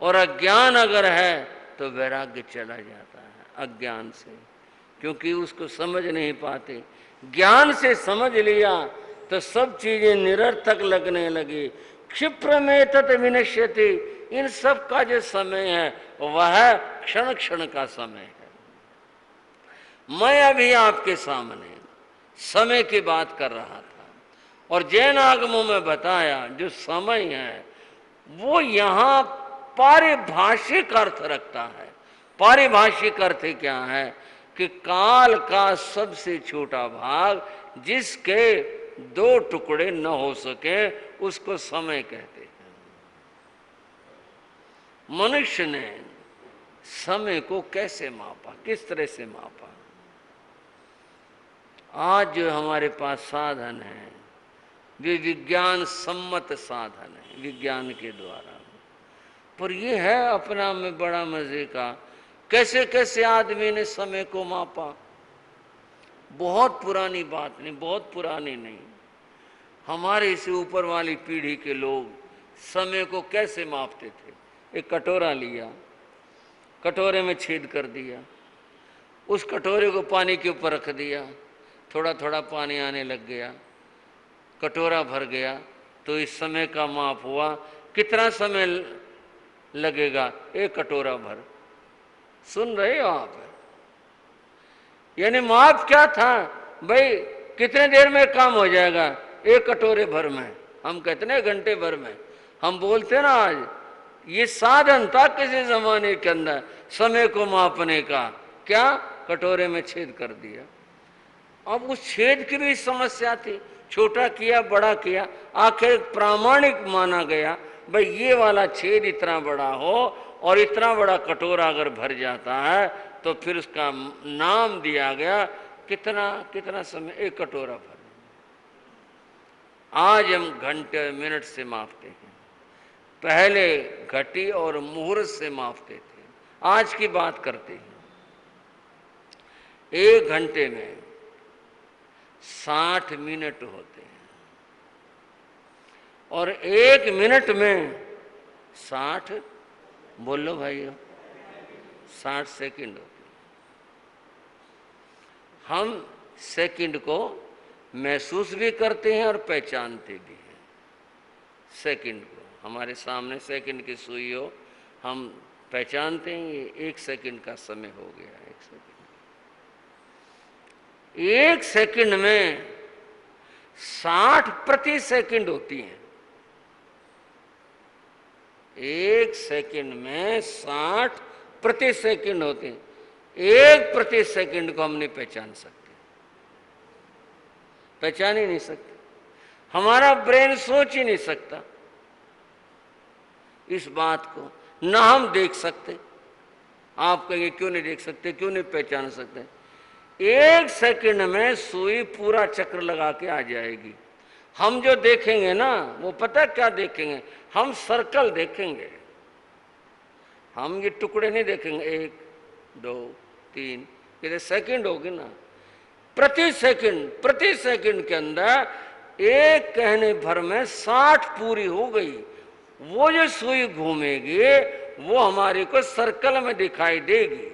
और अज्ञान अगर है तो वैराग्य चला जाता है अज्ञान से, क्योंकि उसको समझ नहीं पाते। ज्ञान से समझ लिया तो सब चीजें निरर्थक लगने लगी। क्षिप्र में तत् विनश्यति, इन सब का जो समय है वह क्षण क्षण का समय है। मैं अभी आपके सामने समय की बात कर रहा था और जैन आगमों में बताया जो समय है वो यहाँ पारिभाषिक अर्थ रखता है। पारिभाषिक अर्थ क्या है कि काल का सबसे छोटा भाग जिसके दो टुकड़े न हो सके उसको समय कहते हैं। मनुष्य ने समय को कैसे मापा, किस तरह से मापा? आज जो हमारे पास साधन है वे विज्ञान सम्मत साधन है, विज्ञान के द्वारा। पर ये है अपना में बड़ा मजे का, कैसे कैसे आदमी ने समय को मापा। बहुत पुरानी बात नहीं, बहुत पुरानी नहीं, हमारे से ऊपर वाली पीढ़ी के लोग समय को कैसे मापते थे। एक कटोरा लिया, कटोरे में छेद कर दिया, उस कटोरे को पानी के ऊपर रख दिया, थोड़ा थोड़ा पानी आने लग गया, कटोरा भर गया, तो इस समय का माप हुआ। कितना समय लगेगा? एक कटोरा भर। सुन रहे हो आप? यानी माप क्या था भाई, कितने देर में काम हो जाएगा? एक कटोरे भर में। हम कितने घंटे भर में? हम बोलते ना आज ये साधन था किसी जमाने के अंदर समय को मापने का। क्या? कटोरे में छेद कर दिया। अब उस छेद की भी समस्या थी, छोटा किया बड़ा किया, आखिर प्रामाणिक माना गया भाई ये वाला छेद इतना बड़ा हो और इतना बड़ा कटोरा अगर भर जाता है तो फिर उसका नाम दिया गया कितना कितना समय, एक कटोरा भर। आज हम घंटे मिनट से मापते हैं, पहले घटी और मुहूर्त से मापते थे। आज की बात करते हैं, एक घंटे में 60 मिनट होते हैं और एक मिनट में 60, बोलो भाइयों, 60 सेकंड होते हैं। हम सेकंड को महसूस भी करते हैं और पहचानते भी हैं। सेकंड को हमारे सामने सेकंड की सुई हो, हम पहचानते हैं ये 1 सेकंड का समय हो गया। 1 सेकंड, 1 सेकंड में 60 प्रति सेकंड होती हैं। 1 सेकंड में 60 प्रति सेकंड होते हैं। 1 प्रति सेकंड को हम नहीं पहचान सकते, पहचान ही नहीं सकते। हमारा ब्रेन सोच ही नहीं सकता इस बात को, ना हम देख सकते। आप कहेंगे क्यों नहीं देख सकते, क्यों नहीं पहचान सकते? 1 सेकंड में सुई पूरा चक्र लगा के आ जाएगी। हम जो देखेंगे ना वो पता क्या देखेंगे? हम सर्कल देखेंगे, हम ये टुकड़े नहीं देखेंगे। 1 2 3, ये सेकंड होगी ना। प्रति सेकंड के अंदर एक कहने भर में 60 पूरी हो गई। वो जो सुई घूमेगी वो हमारे को सर्कल में दिखाई देगी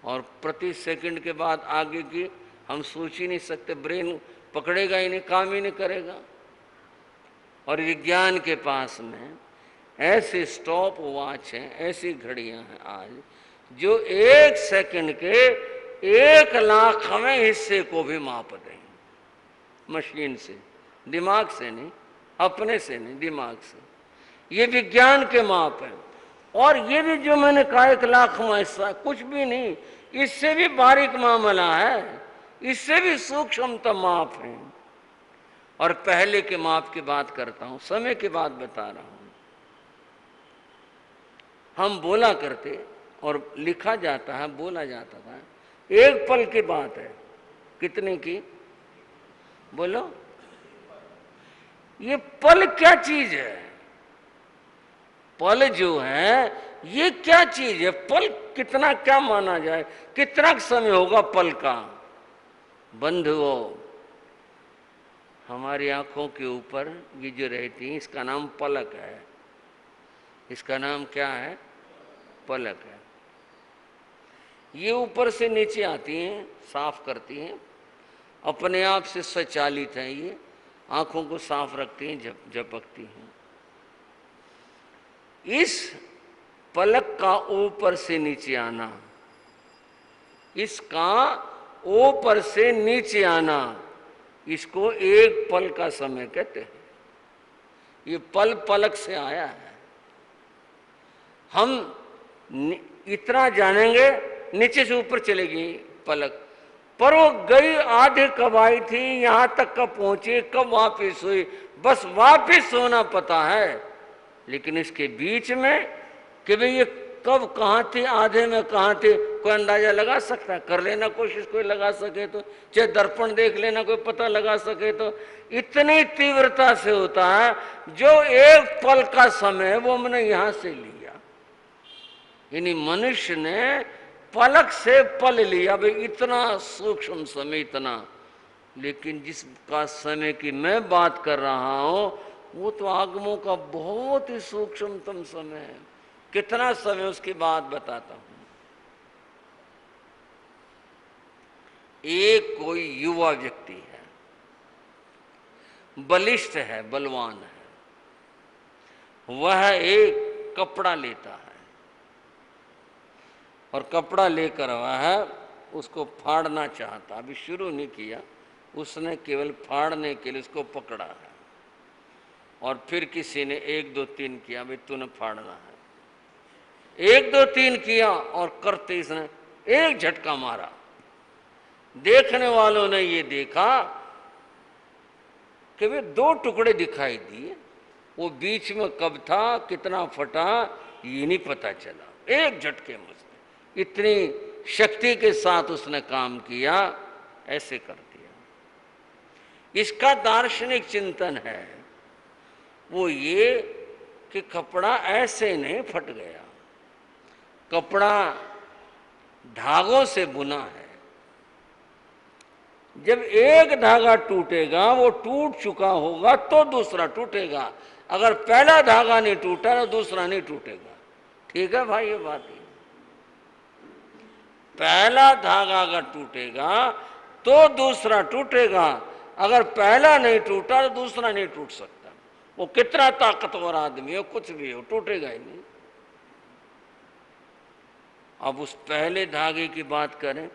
और प्रति सेकंड के बाद आगे की हम सोच ही नहीं सकते, ब्रेन पकड़ेगा ही नहीं, काम ही नहीं करेगा। और विज्ञान के पास में ऐसे स्टॉप वॉच हैं, ऐसी घड़ियां हैं आज जो 1 सेकंड के 1,00,000वें हिस्से को भी माप दें मशीन से, दिमाग से नहीं, अपने से नहीं, दिमाग से। ये विज्ञान के माप है। और ये भी जो मैंने कहा 1,00,000वां हिस्सा कुछ भी नहीं, इससे भी बारीक मामला है, इससे भी सूक्ष्मतम माप है। और पहले के माप की बात करता हूं, समय की बात बता रहा हूं। हम बोला करते और लिखा जाता है, बोला जाता था। 1 पल की बात है, कितने की? बोलो, ये पल क्या चीज है? पल जो है ये क्या चीज है? पल कितना क्या माना जाए, कितना समय होगा पल का? बंधुओं, हमारी आंखों के ऊपर ये जो रहती है इसका नाम पलक है। इसका नाम क्या है? पलक है। ये ऊपर से नीचे आती हैं, साफ करती हैं, अपने आप से स्वचालित हैं, ये आंखों को साफ रखती हैं, झपकती हैं। इस पलक का ऊपर से नीचे आना, इसका ऊपर से नीचे आना, इसको एक पल का समय कहते हैं। ये पल पलक से आया है। हम इतना जानेंगे, नीचे से ऊपर चलेगी पलक, पर वो गई आधे कब आई थी, यहां तक कब पहुंची, कब वापिस हुई, बस वापिस होना पता है। लेकिन इसके बीच में कि भाई ये कब कहाँ थी, आधे में कहाँ थी, कोई अंदाजा लगा सकता है? कर लेना कोशिश, कोई लगा सके तो, चाहे दर्पण देख लेना, कोई पता लगा सके तो। इतनी तीव्रता से होता है, जो एक पल का समय वो हमने यहां से लिया, यानी मनुष्य ने पलक से पल लिया, भाई इतना सूक्ष्म समय, इतना। लेकिन जिसका समय की मैं बात कर रहा हूं, वो तो आगमों का बहुत ही सूक्ष्मतम समय है। कितना समय, उसकी बात बताता हूं। एक कोई युवा व्यक्ति है, बलिष्ठ है, बलवान है, वह एक कपड़ा लेता है और कपड़ा लेकर वह उसको फाड़ना चाहता। अभी शुरू नहीं किया उसने, केवल फाड़ने के लिए उसको पकड़ा है। और फिर किसी ने 1 2 3 किया, भाई तूने फाड़ना है। 1 2 3 किया और करते इसने एक झटका मारा। देखने वालों ने ये देखा कि वे 2 टुकड़े दिखाई दिए, वो बीच में कब था, कितना फटा, ये नहीं पता चला। एक झटके में इतनी शक्ति के साथ उसने काम किया, ऐसे कर दिया। इसका दार्शनिक चिंतन है वो ये कि कपड़ा ऐसे नहीं फट गया, कपड़ा धागों से बुना है। जब एक धागा टूटेगा, वो टूट चुका होगा तो दूसरा टूटेगा। अगर पहला धागा नहीं टूटा तो दूसरा नहीं टूटेगा। ठीक है भाई, ये बात है। पहला धागा अगर टूटेगा तो दूसरा टूटेगा, अगर पहला नहीं टूटा तो दूसरा नहीं टूट सकता। वो कितना ताकतवर आदमी हो, कुछ भी हो, टूटेगा ही नहीं। अब उस पहले धागे की बात करें,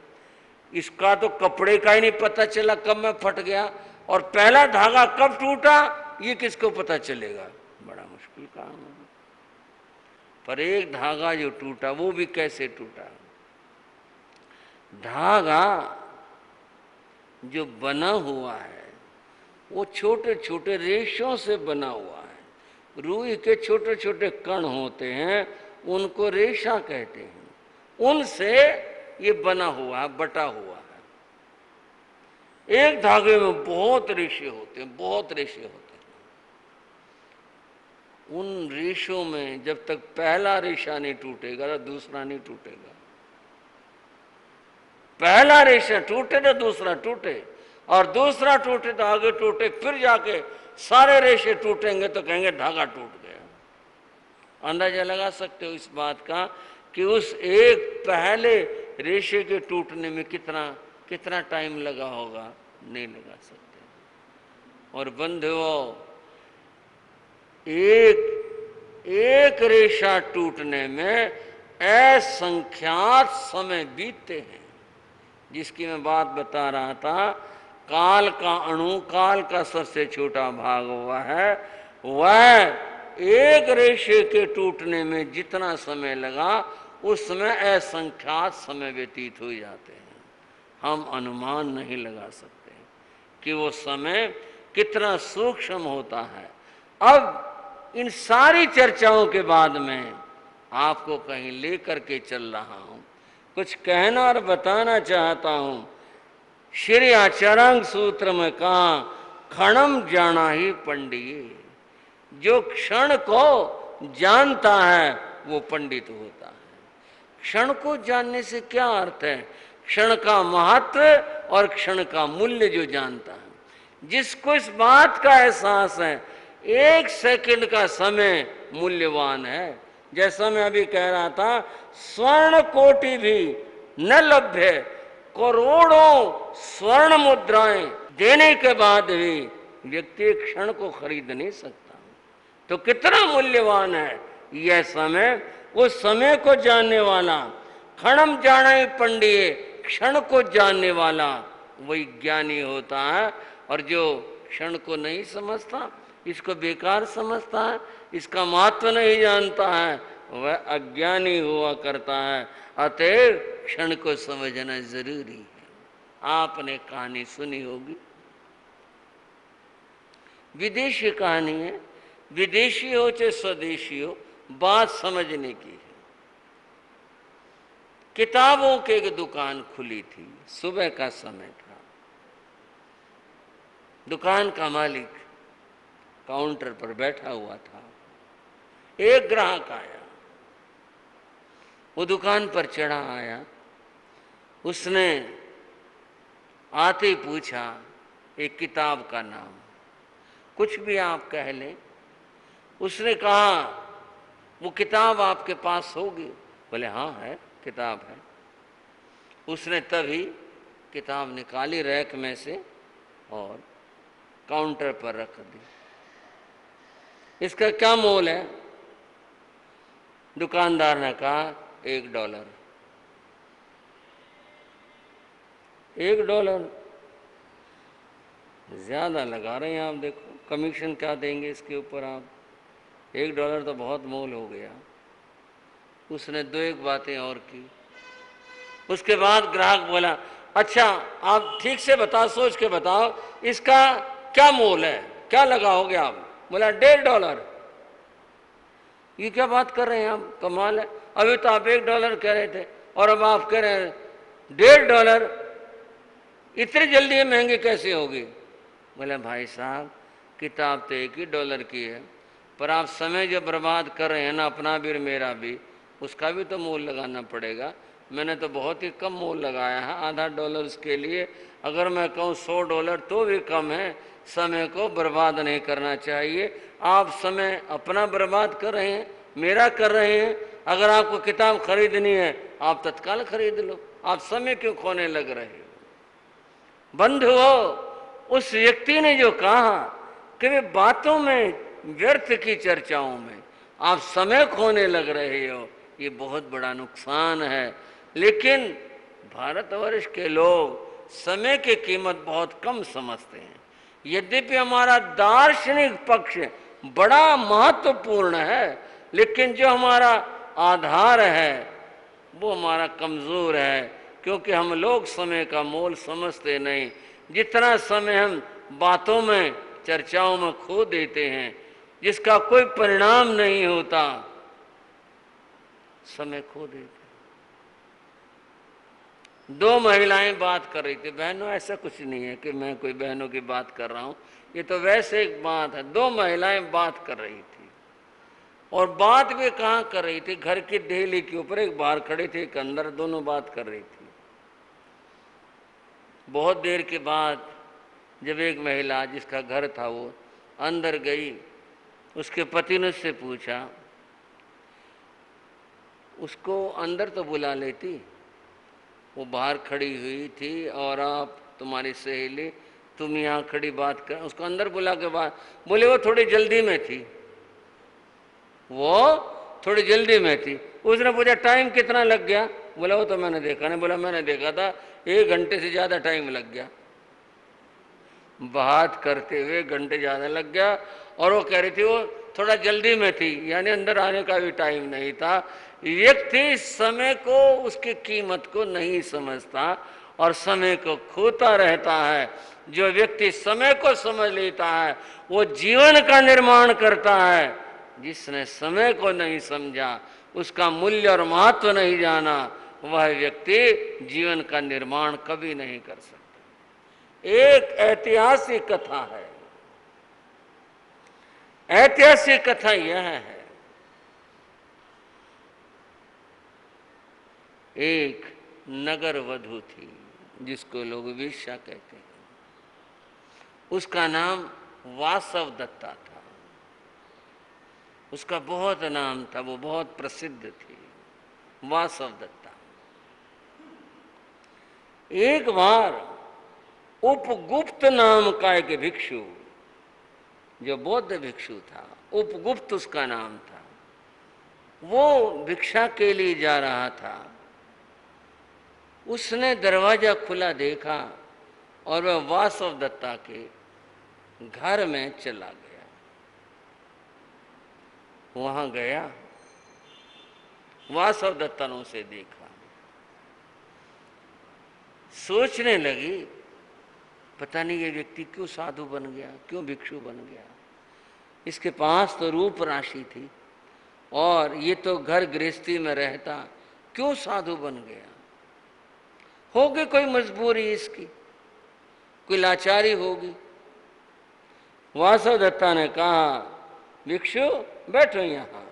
इसका तो कपड़े का ही नहीं पता चला कब में फट गया, और पहला धागा कब टूटा ये किसको पता चलेगा? बड़ा मुश्किल काम है। पर एक धागा जो टूटा, वो भी कैसे टूटा? धागा जो बना हुआ है वो छोटे छोटे रेशों से बना हुआ है। रुई के छोटे छोटे कण होते हैं, उनको रेशा कहते हैं। उनसे ये बना हुआ है, बटा हुआ है। एक धागे में बहुत रेशे होते हैं, बहुत रेशे होते हैं। उन रेशों में जब तक पहला रेशा नहीं टूटेगा तो दूसरा नहीं टूटेगा। पहला रेशा टूटे तो दूसरा टूटे, और दूसरा टूटे तो आगे टूटे, फिर जाके सारे रेशे टूटेंगे तो कहेंगे धागा टूट गया। अंदाजा लगा सकते हो इस बात का कि उस एक पहले रेशे के टूटने में कितना टाइम लगा होगा? नहीं लगा सकते। और बंधुओं, एक रेशा टूटने में असंख्यात समय बीतते हैं। जिसकी मैं बात बता रहा था, काल का अणु, काल का सबसे छोटा भाग हुआ है, वह एक रेशे के टूटने में जितना समय लगा, उस समय असंख्यात समय व्यतीत हो जाते हैं। हम अनुमान नहीं लगा सकते कि वो समय कितना सूक्ष्म होता है। अब इन सारी चर्चाओं के बाद में आपको कहीं लेकर के चल रहा हूं, कुछ कहना और बताना चाहता हूं। श्री आचरंग सूत्र में कहा, क्षणम जाना ही पंडित। जो क्षण को जानता है वो पंडित होता है। क्षण को जानने से क्या अर्थ है? क्षण का महत्व और क्षण का मूल्य जो जानता है, जिसको इस बात का एहसास है, एक सेकंड का समय मूल्यवान है। जैसा मैं अभी कह रहा था, स्वर्ण कोटि भी न लभ्य, करोड़ों स्वर्ण मुद्राएं देने के बाद भी व्यक्ति एक क्षण को खरीद नहीं सकता। तो कितना मूल्यवान है यह समय। उस समय को जानने वाला, क्षणम जाने पंडिये, क्षण को जानने वाला वही ज्ञानी होता है। और जो क्षण को नहीं समझता, इसको बेकार समझता है, इसका महत्व नहीं जानता है, वह अज्ञानी हुआ करता है। अतएव क्षण को समझना जरूरी है। आपने कहानी सुनी होगी, विदेशी कहानी है। विदेशी हो चाहे स्वदेशी हो, बात समझने की है। किताबों की एक दुकान खुली थी, सुबह का समय था। दुकान का मालिक काउंटर पर बैठा हुआ था। एक ग्राहक आया, वो दुकान पर चढ़ा आया। उसने आते ही पूछा एक किताब का नाम, कुछ भी आप कह लें। उसने कहा वो किताब आपके पास होगी? बोले हाँ है, किताब है। उसने तभी किताब निकाली रैक में से और काउंटर पर रख दी। इसका क्या मोल है? दुकानदार ने कहा $1। $1 ज्यादा लगा रहे हैं आप, देखो कमीशन क्या देंगे इसके ऊपर आप। $1 तो बहुत मोल हो गया। उसने 2-1 बातें और की। उसके बाद ग्राहक बोला, अच्छा आप ठीक से बताओ, सोच के बताओ, इसका क्या मोल है, क्या लगाओगे आप? बोला $1.5। ये क्या बात कर रहे हैं आप, कमाल है। अभी तो आप $1 कह रहे थे और अब आप कह रहे हैं $1.5। इतनी जल्दी ये महंगी कैसे होगी? बोले भाई साहब, किताब तो $1 की है, पर आप समय जो बर्बाद कर रहे हैं ना, अपना भी और मेरा भी, उसका भी तो मोल लगाना पड़ेगा। मैंने तो बहुत ही कम मोल लगाया है, $0.5 उसके लिए। अगर मैं कहूँ $100 तो भी कम है। समय को बर्बाद नहीं करना चाहिए। आप समय अपना बर्बाद कर रहे हैं, मेरा कर रहे हैं। अगर आपको किताब खरीदनी है, आप तत्काल खरीद लो, आप समय क्यों खोने लग रहे हो? बंधुओं, उस व्यक्ति ने जो कहा कि वे बातों में, व्यर्थ की चर्चाओं में आप समय खोने लग रहे हो, ये बहुत बड़ा नुकसान है। लेकिन भारतवर्ष के लोग समय की कीमत बहुत कम समझते हैं। यद्यपि हमारा दार्शनिक पक्ष बड़ा महत्वपूर्ण है, लेकिन जो हमारा आधार है वो हमारा कमज़ोर है, क्योंकि हम लोग समय का मोल समझते नहीं। जितना समय हम बातों में, चर्चाओं में खो देते हैं, जिसका कोई परिणाम नहीं होता, समय खो देते हैं। 2 महिलाएं बात कर रही थी। बहनों, ऐसा कुछ नहीं है कि मैं कोई बहनों की बात कर रहा हूं, ये तो वैसे एक बात है। 2 महिलाएं बात कर रही थी, और बात भी कहाँ कर रही थी? घर की देहली के ऊपर। एक बाहर खड़े थे, एक अंदर, दोनों बात कर रही थी। बहुत देर के बाद जब एक महिला, जिसका घर था, वो अंदर गई, उसके पति ने उससे पूछा, उसको अंदर तो बुला लेती, वो बाहर खड़ी हुई थी और आप, तुम्हारी सहेली, तुम यहाँ खड़ी बात कर। उसको अंदर बुला के बात। बोले वो थोड़ी जल्दी में थी, वो थोड़ी जल्दी में थी। उसने पूछा टाइम कितना लग गया? बोला वो तो मैंने देखा नहीं। बोला मैंने देखा था, 1 घंटे से ज़्यादा टाइम लग गया। बात करते हुए 1 घंटे ज़्यादा लग गया। और वो कह रही थी वो थोड़ा जल्दी में थी, यानी अंदर आने का भी टाइम नहीं था। व्यक्ति समय को, उसकी कीमत को नहीं समझता और समय को खोता रहता है। जो व्यक्ति समय को समझ लेता है, वो जीवन का निर्माण करता है। जिसने समय को नहीं समझा, उसका मूल्य और महत्व नहीं जाना, वह व्यक्ति जीवन का निर्माण कभी नहीं कर सकता। एक ऐतिहासिक कथा है। ऐतिहासिक कथा यह है, एक नगर वधू थी, जिसको लोग वेश्या कहते हैं। उसका नाम वासव दत्ता था। उसका बहुत नाम था, वो बहुत प्रसिद्ध थी, वासव दत्ता। एक बार उपगुप्त नाम का एक भिक्षु, जो बौद्ध भिक्षु था, उपगुप्त उसका नाम था, वो भिक्षा के लिए जा रहा था। उसने दरवाजा खुला देखा और वह वासव दत्ता के घर में चला गया। वहां गया, वासव दत्ता ने उसे देखा, सोचने लगी पता नहीं ये व्यक्ति क्यों साधु बन गया, क्यों भिक्षु बन गया। इसके पास तो रूप राशि थी और ये तो घर गृहस्थी में रहता, क्यों साधु बन गया। होगी कोई मजबूरी इसकी, कोई लाचारी होगी। वासव दत्ता ने कहा भिक्षु बैठो यहां।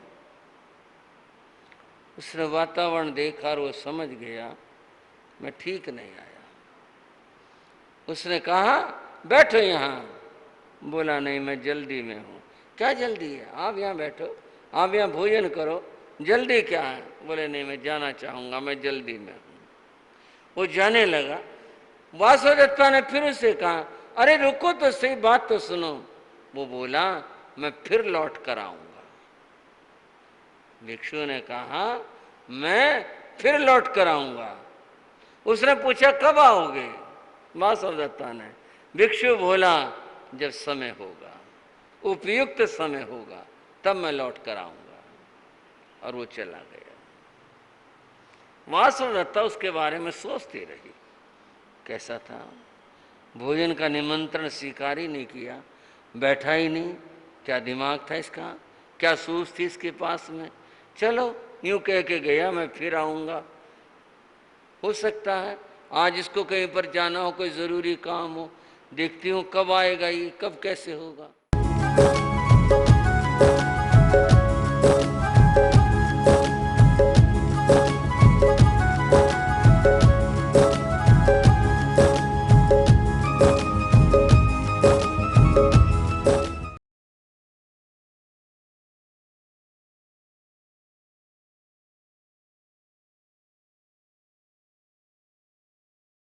उसने वातावरण देखा और वो समझ गया मैं ठीक नहीं आया। उसने कहा बैठो यहां। बोला नहीं मैं जल्दी में हूं। क्या जल्दी है, आप यहां बैठो, आप यहां भोजन करो, जल्दी क्या है। बोले नहीं मैं जाना चाहूंगा, मैं जल्दी में हूं। वो जाने लगा। वासव दत्ता ने फिर उसे कहा अरे रुको तो सही, बात तो सुनो। वो बोला मैं फिर लौट कर आऊंगा। भिक्षु ने कहा मैं फिर लौट कर आऊंगा। उसने पूछा कब आओगे, वासव दत्ता ने। भिक्षु बोला जब समय होगा, उपयुक्त समय होगा, तब मैं लौट कर आऊंगा। और वो चला गया। वासव दत्ता उसके बारे में सोचती रही, कैसा था, भोजन का निमंत्रण स्वीकार ही नहीं किया, बैठा ही नहीं। क्या दिमाग था इसका, क्या सूझ थी इसके पास में। चलो यूं कह के गया मैं फिर आऊंगा। हो सकता है आज इसको कहीं पर जाना हो, कोई जरूरी काम हो, देखती हूँ कब आएगा ये, कब कैसे होगा।